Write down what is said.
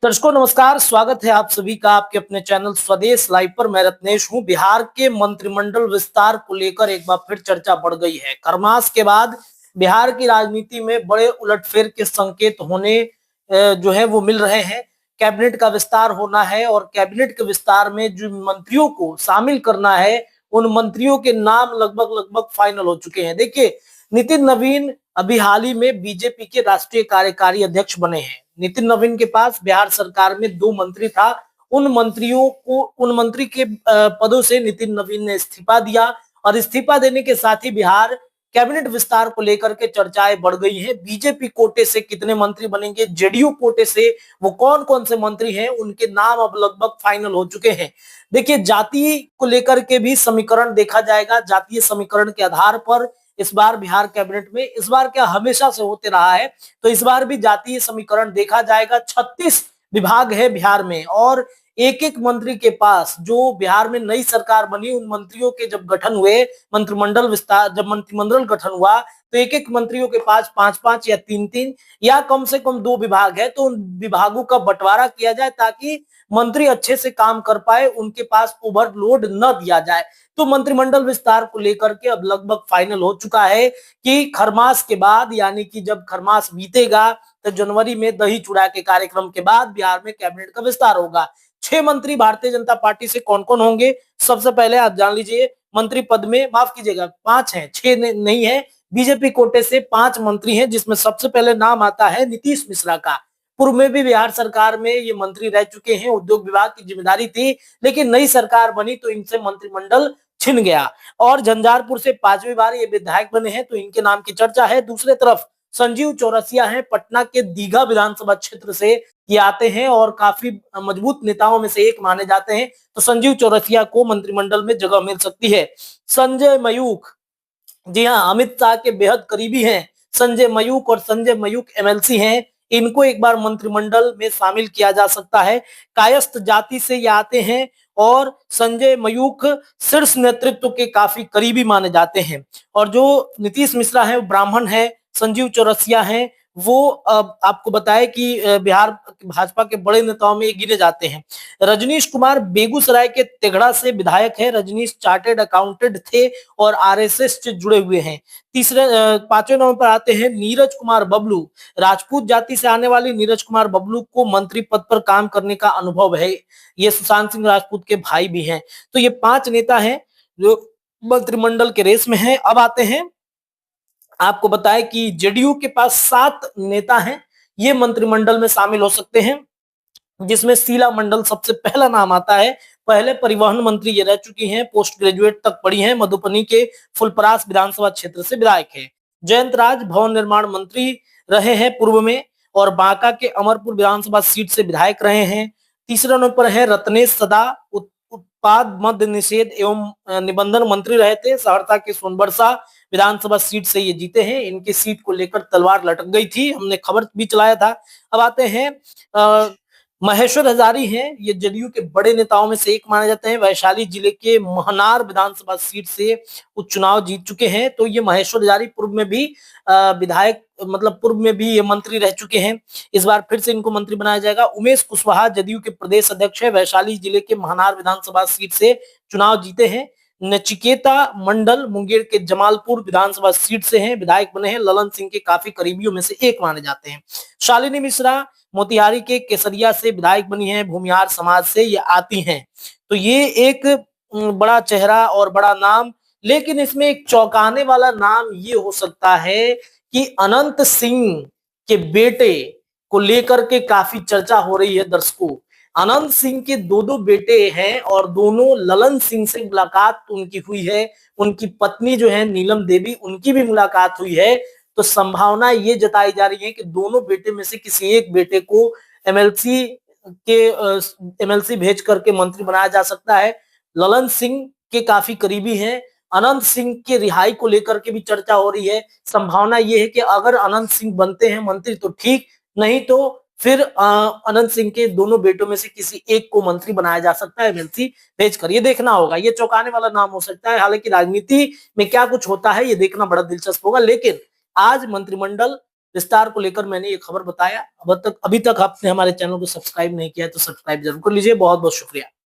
दर्शकों नमस्कार, स्वागत है आप सभी का आपके अपने चैनल स्वदेश लाइव पर। मैं रत्नेश हूं। बिहार के मंत्रिमंडल विस्तार को लेकर एक बार फिर चर्चा बढ़ गई है। खरमास के बाद बिहार की राजनीति में बड़े उलटफेर के संकेत होने जो है वो मिल रहे हैं। कैबिनेट का विस्तार होना है और कैबिनेट के विस्तार में जो मंत्रियों को शामिल करना है, उन मंत्रियों के नाम लगभग लगभग फाइनल हो चुके हैं। देखिए, नितिन नवीन अभी हाल ही में बीजेपी के राष्ट्रीय कार्यकारी अध्यक्ष बने हैं। नितिन नवीन के पास बिहार सरकार में 2 मंत्री था। उन मंत्री के पदों से नितिन नवीन ने इस्तीफा दिया और इस्तीफा देने के साथ ही बिहार कैबिनेट विस्तार को लेकर के चर्चाएं बढ़ गई हैं। बीजेपी कोटे से कितने मंत्री बनेंगे, जेडीयू कोटे से वो कौन कौन से मंत्री हैं, उनके नाम अब लगभग फाइनल हो चुके हैं। देखिए, जाति को लेकर के भी समीकरण देखा जाएगा। जातीय समीकरण के आधार पर इस बार बिहार कैबिनेट में, इस बार क्या हमेशा से होते रहा है, तो इस बार भी जातीय समीकरण देखा जाएगा। 36 विभाग है बिहार में और एक एक मंत्री के पास, जो बिहार में नई सरकार बनी, उन मंत्रियों के जब गठन हुए, मंत्रिमंडल विस्तार, जब मंत्रिमंडल गठन हुआ, तो एक एक मंत्रियों के पास 5-5 या 3-3 या कम से कम 2 विभाग है। तो उन विभागों का बंटवारा किया जाए ताकि मंत्री अच्छे से काम कर पाए, उनके पास ओवरलोड न दिया जाए। तो मंत्रिमंडल विस्तार को लेकर के अब लगभग फाइनल हो चुका है कि खरमास के बाद, यानी कि जब खरमास बीतेगा तो जनवरी में दही चूड़ा के कार्यक्रम के बाद बिहार में कैबिनेट का विस्तार होगा। 6 मंत्री भारतीय जनता पार्टी से कौन कौन होंगे, सबसे पहले आप जान लीजिए। मंत्री पद में, माफ कीजिएगा, 5 हैं, 6 नहीं है। बीजेपी कोटे से 5 मंत्री हैं, जिसमें सबसे पहले नाम आता है नीतीश मिश्रा का। पूर्व में भी बिहार सरकार में ये मंत्री रह चुके हैं, उद्योग विभाग की जिम्मेदारी थी, लेकिन नई सरकार बनी तो इनसे मंत्रिमंडल छिन गया और झंझारपुर से 5वीं बार ये विधायक बने हैं, तो इनके नाम की चर्चा है। दूसरे तरफ संजीव चौरसिया हैं, पटना के दीघा विधानसभा क्षेत्र से ये आते हैं और काफी मजबूत नेताओं में से एक माने जाते हैं, तो संजीव चौरसिया को मंत्रिमंडल में जगह मिल सकती है। संजय मयूख, जी हाँ, अमित शाह के बेहद करीबी हैं संजय मयूख, और संजय मयूख एमएलसी हैं, इनको एक बार मंत्रिमंडल में शामिल किया जा सकता है। कायस्थ जाति से ये आते हैं और संजय मयूख शीर्ष नेतृत्व के काफी करीबी माने जाते हैं। और जो नीतीश मिश्रा है वो ब्राह्मण है, संजीव चौरसिया हैं, वो आपको बताए कि बिहार भाजपा के बड़े नेताओं में गिने जाते हैं। रजनीश कुमार बेगूसराय के तेघड़ा से विधायक है। रजनीश चार्टेड अकाउंटेंट थे और आरएसएस से जुड़े हुए हैं। 5वें नंबर पर आते हैं नीरज कुमार बबलू। राजपूत जाति से आने वाले नीरज कुमार बबलू को मंत्री पद पर काम करने का अनुभव है। ये सुशांत सिंह राजपूत के भाई भी हैं। तो ये 5 नेता हैं जो मंत्रिमंडल के रेस में हैं। अब आते हैं, आपको बताएं कि जेडीयू के पास 7 नेता हैं, ये मंत्रिमंडल में शामिल हो सकते हैं, जिसमें शीला मंडल सबसे पहला नाम आता है। पहले परिवहन मंत्री ये रह चुकी हैं, पोस्ट ग्रेजुएट तक पढ़ी हैं, मधुबनी के फुलपरास विधानसभा क्षेत्र से विधायक है। जयंत राज भवन निर्माण मंत्री रहे हैं पूर्व में और बांका के अमरपुर विधानसभा सीट से विधायक रहे हैं। तीसरे नंबर पर है रत्नेश सदा, उत्पाद मद्य निषेध एवं निबंधन मंत्री रहे थे। सहरसा के सोनबरसा विधानसभा सीट से ये जीते हैं। इनकी सीट को लेकर तलवार लटक गई थी, हमने खबर भी चलाया था। अब आते हैं महेश्वर हजारी हैं, ये जदयू के बड़े नेताओं में से एक माने जाते हैं। वैशाली जिले के महनार विधानसभा सीट से उपचुनाव जीत चुके हैं। तो ये महेश्वर हजारी पूर्व में भी विधायक, मतलब पूर्व में भी ये मंत्री रह चुके हैं। इस बार फिर से इनको मंत्री बनाया जाएगा। उमेश कुशवाहा जदयू के प्रदेश अध्यक्ष है, वैशाली जिले के महनार विधानसभा सीट से चुनाव जीते हैं। नचिकेता मंडल मुंगेर के जमालपुर विधानसभा सीट से हैं, विधायक बने हैं। ललन सिंह के काफी करीबियों में से एक माने जाते हैं। शालिनी मिश्रा मोतिहारी के केसरिया से विधायक बनी है, भूमिहार समाज से ये आती हैं। तो ये एक बड़ा चेहरा और बड़ा नाम, लेकिन इसमें एक चौंकाने वाला नाम ये हो सकता है कि अनंत सिंह के बेटे को लेकर के काफी चर्चा हो रही है। दर्शकों, अनंत सिंह के 2 बेटे हैं और दोनों ललन सिंह से मुलाकात उनकी हुई है। उनकी पत्नी जो है नीलम देवी, उनकी भी मुलाकात हुई है। तो संभावना ये जताई जा रही है कि दोनों बेटे में से किसी एक बेटे को एमएलसी भेज करके मंत्री बनाया जा सकता है। ललन सिंह के काफी करीबी हैं। अनंत सिंह के रिहाई को लेकर के भी चर्चा हो रही है। संभावना ये है कि अगर अनंत सिंह बनते हैं मंत्री तो ठीक, नहीं तो फिर अनंत सिंह के दोनों बेटों में से किसी एक को मंत्री बनाया जा सकता है एमएलसी भेजकर। ये देखना होगा, ये चौंकाने वाला नाम हो सकता है। हालांकि राजनीति में क्या कुछ होता है ये देखना बड़ा दिलचस्प होगा। लेकिन आज मंत्रिमंडल विस्तार को लेकर मैंने ये खबर बताया। अभी तक आपने हमारे चैनल को सब्सक्राइब नहीं किया है तो सब्सक्राइब जरूर कर लीजिए। बहुत बहुत शुक्रिया।